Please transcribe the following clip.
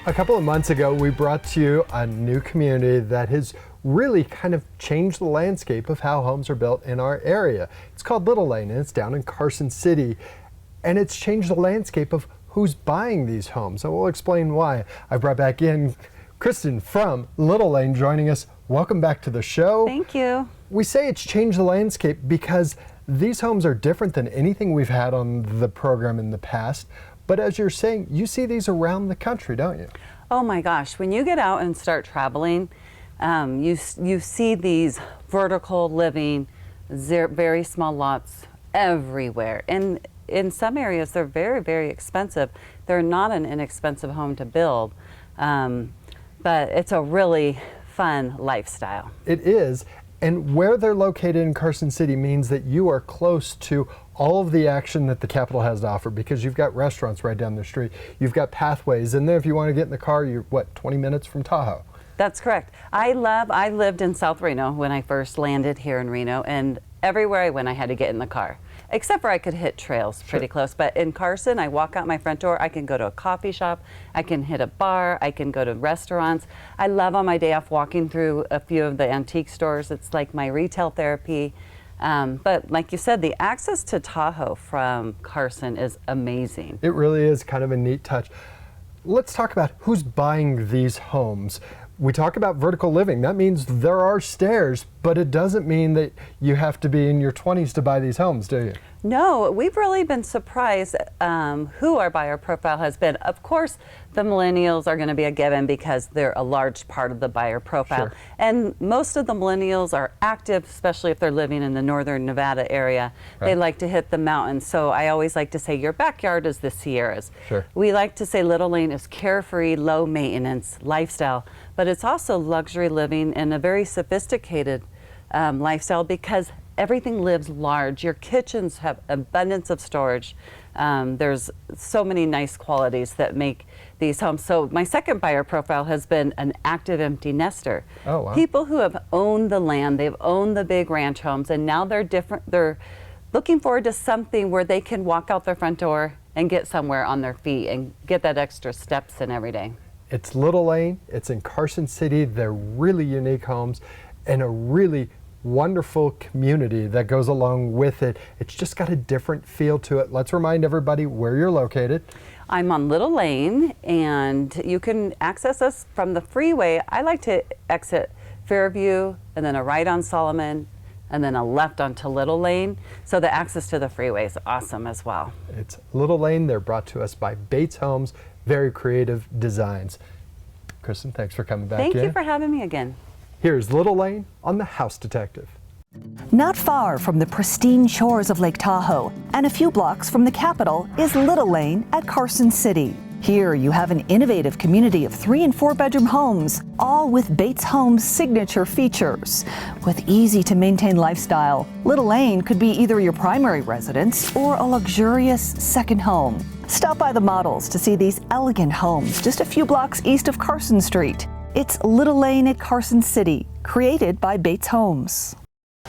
A couple of months ago, we brought to you a new community that has really kind of changed the landscape of how homes are built in our area. It's called Little Lane, and it's down in Carson City. And it's changed the landscape of who's buying these homes. And we'll explain why. I brought back in Kristen from Little Lane joining us. Welcome back to the show. Thank you. We say it's changed the landscape because these homes are different than anything we've had on the program in the past. But as you're saying, you see these around the country, don't you? Oh my gosh, when you get out and start traveling, you see these vertical living, very small lots everywhere. And in some areas, they're very, very expensive. They're not an inexpensive home to build, but it's a really fun lifestyle. It is. And where they're located in Carson City means that you are close to all of the action that the capital has to offer, because you've got restaurants right down the street, you've got pathways, and then if you want to get in the car, you're, 20 minutes from Tahoe? That's correct. I lived in South Reno when I first landed here in Reno, and everywhere I went, I had to get in the car. Except for I could hit trails pretty close. But in Carson, I walk out my front door, I can go to a coffee shop, I can hit a bar, I can go to restaurants. I love on my day off walking through a few of the antique stores. It's like my retail therapy. But like you said, the access to Tahoe from Carson is amazing. It really is kind of a neat touch. Let's talk about who's buying these homes. We talk about vertical living. That means there are stairs, but it doesn't mean that you have to be in your 20s to buy these homes, do you? No, we've really been surprised who our buyer profile has been. Of course, the millennials are going to be a given because they're a large part of the buyer profile. Sure. And most of the millennials are active, especially if they're living in the northern Nevada area. Right. They like to hit the mountains. So I always like to say your backyard is the Sierras. Sure. We like to say Little Lane is carefree, low maintenance lifestyle, but it's also luxury living and a very sophisticated lifestyle because everything lives large. Your kitchens have abundance of storage. There's so many nice qualities that make these homes. So my second buyer profile has been an active empty nester. Oh, wow. People who have owned the land, they've owned the big ranch homes, and now they're looking forward to something where they can walk out their front door and get somewhere on their feet and get that extra steps in every day. It's Little Lane, it's in Carson City. They're really unique homes and a really wonderful community that goes along with it. It's just got a different feel to it. Let's remind everybody where you're located. I'm on Little Lane, and you can access us from the freeway. I like to exit Fairview and then a right on Solomon and then a left onto Little Lane. So the access to the freeway is awesome as well. It's Little Lane. They're brought to us by Bates Homes. Very creative designs. Kristen, thanks for coming back in. Thank you for having me again. Here's Little Lane on The House Detective. Not far from the pristine shores of Lake Tahoe and a few blocks from the capital is Little Lane at Carson City. Here you have an innovative community of 3 and 4 bedroom homes, all with Bates Homes' signature features. With easy to maintain lifestyle, Little Lane could be either your primary residence or a luxurious second home. Stop by the models to see these elegant homes just a few blocks east of Carson Street. It's Little Lane at Carson City, created by Bates Homes.